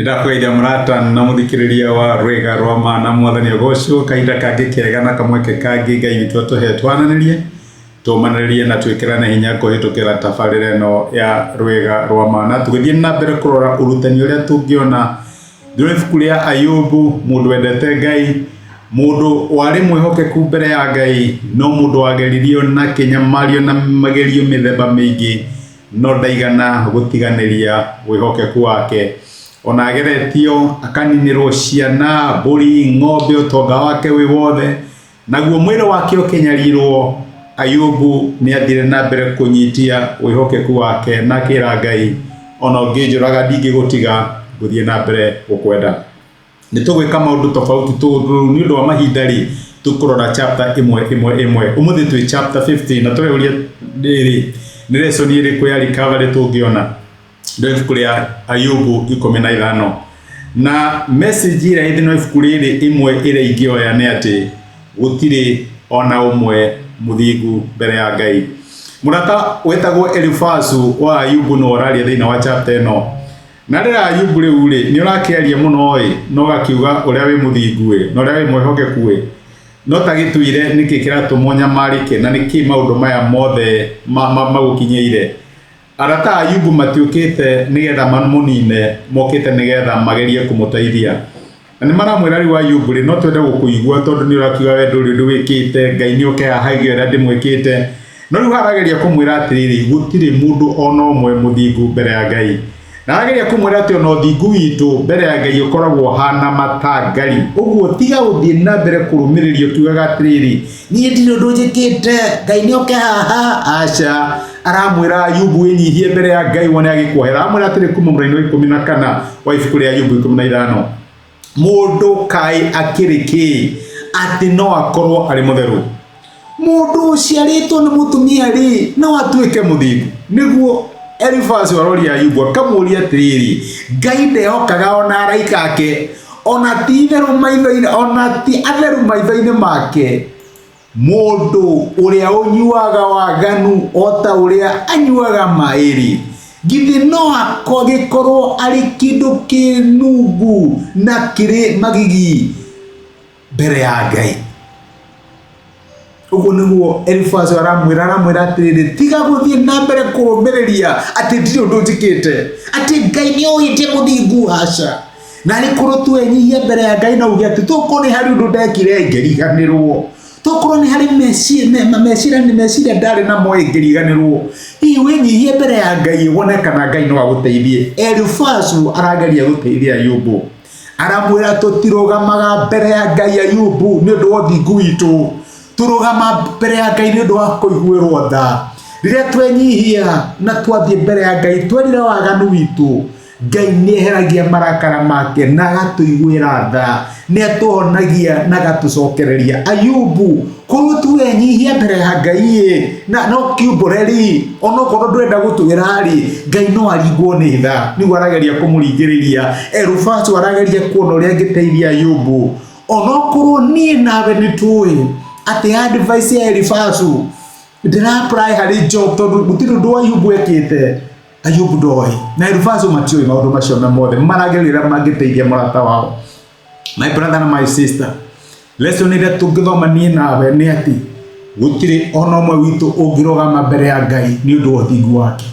Nĩndakũgeithia mũrata na mũthikĩrĩria wa rwĩga rwa mana mwathani ũgocwo kahinda kangĩ kega na kamweke kangĩ Ngai witũ atũhe twananĩrie tũmanĩrĩrie na twĩkĩrane hinya kũhĩtũkĩra tabarĩra ĩno ya rwĩga rwa mana tũgĩthiĩ na mbere kũrora ũrutani ũrĩa tũngĩona thĩinĩ ibuku rĩa Ayubu, mũndũ wendete Ngai, mũndũ warĩ mwĩhokeku mbere ya Ngai, no mũndũ wageririo na kĩnyamario na magerio mĩthemba mĩingĩ, no ndaigana gũtiganĩria wĩhokeku wake. Ona ageretio akaninĩrwo ciana, mbũri, ng'ombe, ũtonga wake wĩ wothe, naguo mwĩrĩ wake ũkĩnyarirwo. Ayubu nĩathire na mbere kũnyitia wĩhokeku wake na akĩra Ngai, ona ũngĩnjũraga ndingĩgũtiga, gũthiĩ na mbere gũkwenda. Nĩtũgwĩka maũndũ tofauti nĩ ũndũ wa mahinda rĩ, tũkũrora chapter ĩmwe. Ũmũthĩ twĩ chapter 15 na tũreuria rĩrĩ nĩ lesson ĩrĩkũ ya recovery tũngĩona ndio ibuku rĩa Ayubu 15. Na message ĩrĩa ĩthĩ no ibuku rĩrĩ ĩmwe ĩrĩa ingĩoya nĩ atĩ gũtirĩ ona ũmwe mũthingu mbere ya Ngai. Mũrata wetagwo Elifazu wa Ayubu no oraria thĩinĩ wa chapter ĩno. Na rĩrĩa Ayubu rĩu rĩ nĩ ũrakĩaria mũno ĩ, no gakiuga ũrĩa wĩ mũthingu ĩ, na ũrĩa wĩ mwĩhokeku ĩ, no ta gĩtuire nĩkĩ kĩratũmwo nyamarĩke na nĩkĩ maũndũ maya mothe magũkinyĩire. Arata Ayubu matiũkĩte nĩgetha mamũnine, mokĩte nĩgetha magerie kũmũteithia. Na nĩ maramwĩra rĩu Ayubu rĩ, no twende gũkũigua tondũ nĩ ũrakiuga we ndũrĩ wĩkĩte, Ngai nĩ ũkĩhahagia ũrĩa ndĩmwĩkĩte. No rĩu harageria kũmwĩra atĩrĩrĩ, gũtirĩ mũndũ ona ũmwe mũthingu mbere ya Ngai. Na harageria kũmwĩra atĩ ona ũthingu witũ mbere ya Ngai ũkoragwo hana matangari. Ũguo tiga gũthiĩ na mbere kũrũmĩrĩrio tugaga atĩrĩrĩ, niĩ ndirĩ ũndũ njĩkĩte, Ngai nĩ ũkĩhaha. Aca, aramwĩra Ayubu wĩnyihie mbere ya Ngai wone agĩkwohera. Aramwĩra atĩrĩ kuma mũraini wa 14 wa ibuku rĩa Ayubu 15, mũndũ kaĩ akĩrĩ kĩ atĩ no akorwo arĩ mũtheru? Mũndũ ũciarĩtwo nĩ mũtumia rĩ no atuĩke mũthingu? Nĩguo Elifazu aroria Ayubu akamũria atĩrĩrĩ, Ngai ndehokaga ona araika ake, ona ti theru maitho-inĩ, ona ti atheru maitho-inĩ make? Mũndũ ũrĩa ũnyuaga waganu o ta ũrĩa anyuaga maĩ rĩ, githĩ no agĩkorwo arĩ kĩndũ kĩnungu na kĩrĩ magigi mbere ya Ngai? Ũguo nĩguo Elifazu aramwĩra atĩrĩrĩ, tiga gũthiĩ na mbere kũrũmĩrĩria atĩ ndirĩ ũndũ njĩkĩte, atĩ Ngai nĩ ũhĩte mũthingu. Aca, na arĩ korwo twenyihia mbere ya Ngai na uge atĩ tokorwo nĩ harĩ ũndũ ndekire ngĩriganĩrwo, tokorwo nĩ harĩ meciria ndarĩ namo ngĩriganĩrwo, hihi wĩnyihie mbere ya Ngai wone kana Ngai no agũteithie. Elifazu arageria gũteithia Ayubu, aramwĩra tũtirũgamaga mbere ya Ngai Ayubu nĩ ũndũ wa ũthingu witũ, tũrũgama mbere ya Ngai nĩ ũndũ wa kũiguĩrwo tha. Rĩrĩa twenyihia na twathiĩ mbere ya Ngai twerire waganu witũ, Ngai nĩ eheragia marakara make na agatũiguĩra tha, nĩ atũhonagia na agatũcokereria. Ayubu, korwo twenyihia mbere ya Ngai na no kiumbũre rĩ, ona korwo ndwenda gũtwĩra rĩ, Ngai no aringwo nĩ tha. Nĩguo arageria kũmũringĩrĩria. Elifazu arageria kuona ũrĩa angĩteithia Ayubu, ona korwo niĩ nawe nĩ tũĩ atĩ advice ya Elifazu ndĩra-apply harĩ Job tondũ gũtirĩ ũndũ Ayubu ekĩte. Ayubu ndoĩ na Elifazu matiũĩ maũndũ macio mothe, maragerera mangĩteithia mũrata wao. My brother and my sister, lesson ĩrĩa tũngĩthoma niĩ nawe nĩ atĩ gũtirĩ ona ũmwe witũ ũngĩrũgama mbere ya Ngai nĩ ũndũ wa ũthingu wake.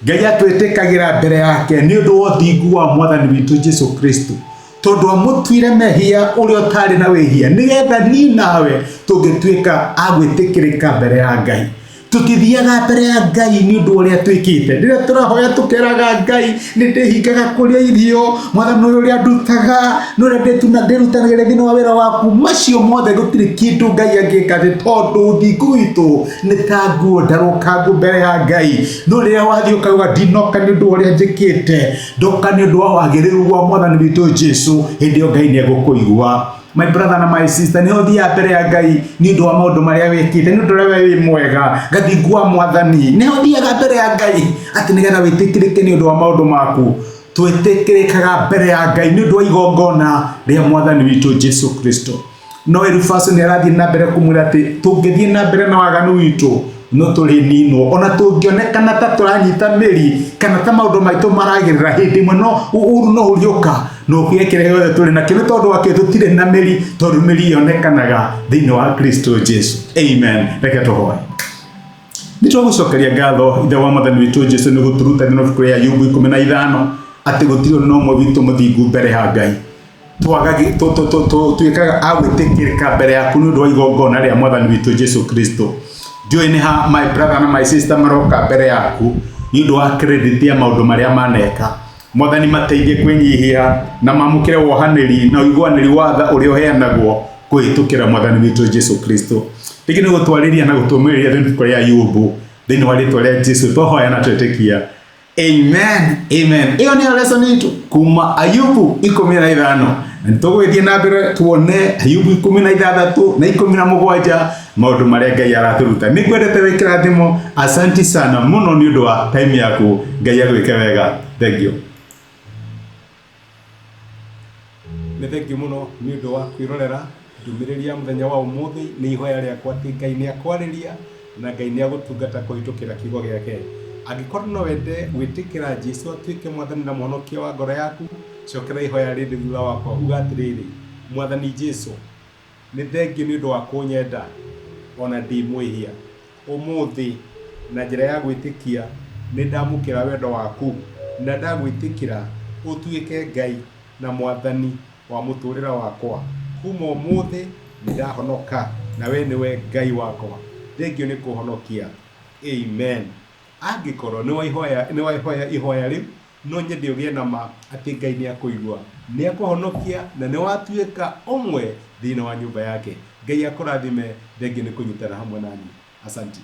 Ngai atwĩtĩkagĩra mbere yake nĩ ũndũ wa ũthingu wa mwathani witũ Jesu Kristo, tondũ amũtuire mehia ũrĩa ũtarĩ na wĩhia, nĩgetha niĩ nawe tũngĩtuĩka agwĩtĩkĩrĩka mbere ya Ngai. Tũtithiaga mbere ya Ngai nĩ ũndũ ũrĩa twĩkĩte. Rĩrĩa tũrahoya tũkeraga Ngai nĩ ndĩhingaga kũrĩa irio, mwathani ũrĩa ndutaga, nĩ ũrĩa ndĩrutanagĩra thĩinĩ wa wĩra waku, macio mothe gũtirĩ kĩndũ Ngai angĩka thĩ, tondũ ũthingu witũ nĩ ta nguo ndarũkangu mbere ya Ngai. No rĩrĩa wathiĩ ũkauga ndinoka nĩ ũndũ ũrĩa njĩkĩte, ndoka nĩ ũndũ wa wagĩrĩru wa mwathani witũ Jesu, hĩndĩ ĩyo Ngai nĩ egũkũigua. My brother and my sister, nĩ ũthiaga mbere ya Ngai nĩ ũndũ wa maũndũ marĩa wĩkĩte, nĩ ũndũ ũrĩa wĩ mwega, gathingu wa mwathani. Nĩ ũthiaga mbere ya Ngai atĩ nĩgetha wĩtĩkĩrĩke nĩ ũndũ wa maũndũ maku. Twĩtĩkĩrĩkaga mbere ya Ngai nĩ ũndũ wa igongona rĩa mwathani witũ Jesu Kristo. No Elifazu nĩ arathiĩ na mbere kũmwĩra atĩ tũngĩthiĩ na mbere na waganu witũ no tũrĩ ninwo ona tũngĩonekana ta tũranyita mĩri kana ta maũndũ maitũ maragĩrĩra hĩndĩ ĩmwe no ũrĩũka no ũgĩekĩre yothe tũrĩ na kĩrĩ tondũ wakĩ tũtirĩ na mĩri tondũ mĩri yonekanaga thĩinĩ wa Kristo Jesu. Amen. Reke tũhoe. Nĩtũgũcokeria ngatho ithe wa Mwathani witũ Jesu nĩ gũtũruta thĩinĩ wa ibuku rĩa Ayubu 15 atĩ gũtirĩ na ũmwe witũ mũthingu mbere ya Ngai. Tuĩkaga agwĩtĩkĩrĩka mbere yaku nĩ ũndũ wa igongona rĩa Mwathani witũ Jesu Kristo. Ndiũĩ nĩ ha my brother na my sister maroka mbere yaku nĩ ũndũ wa credit ya maũndũ marĩa maneka. Mwathani mateithie kwĩnyihia na mamũkĩre wohanĩri na ũiguanĩri wa tha ũrĩa ũheanagwo kũhĩtũkĩra Mwathani witũ Jesu Kristo. Rĩngĩ nĩ gũtwarĩria na gũtũmĩrĩria thĩinĩ wa Ayubu thĩinĩ wa rĩtwa rĩa Jesu tũhoya na twĩtĩkia. Amen. Amen. Iyo nĩ lesson itu kuma Ayubu 15. Nitũgũthiĩ na mbere tuone Ayubu 16 na 17 maũndũ marĩa Ngai aratũruta. Nĩngwendete wĩkĩra thimo. Asante sana mũno nĩ ũndũ wa time yaku. Ngai agwĩke wega. Thank you. Thank you mũno nĩ ũndũ wa kwĩrorera ndũmĩrĩri ya mũthenya wa ũmũthĩ. Nĩ ihoya rĩakwa atĩ Ngai nĩ akwarĩria na Ngai nĩ agũtungata kũhĩtũkĩra kiugo gĩake. Angĩkorwo no wende gwĩtĩkĩra Jesu atuĩke Mwathani na Mũhonokia wa ngoro yaku, cokera ihoya rĩrĩ thutha wakwa uga atĩrĩrĩ: Mwathani Jesu, nĩ thengiũ nĩ ũndũ wa kũnyenda ona ndĩ mwĩhia. Ũmũthĩ na njĩra ya gwĩtĩkia nĩ ndamũkĩra wendo waku na ndagwĩtĩkĩra ũtuĩke Ngai na Mwathani wa mũtũrĩre wakwa. Kuma ũmũthĩ nĩ ndahonoka na we nĩwe Ngai wakwa. Thengiũ nĩ kũhonokia. Amen. Angĩkorwo nĩ waihoya ihoya rĩu no nyende ũgĩe na ma atĩ Ngai nĩ akũigua, nĩ akũhonokia na nĩ watuĩka ũmwe thĩinĩ wa nyũmba yake. Ngai akũrathime. Thengiũ nĩ kũnyitana hamwe nani. Asante.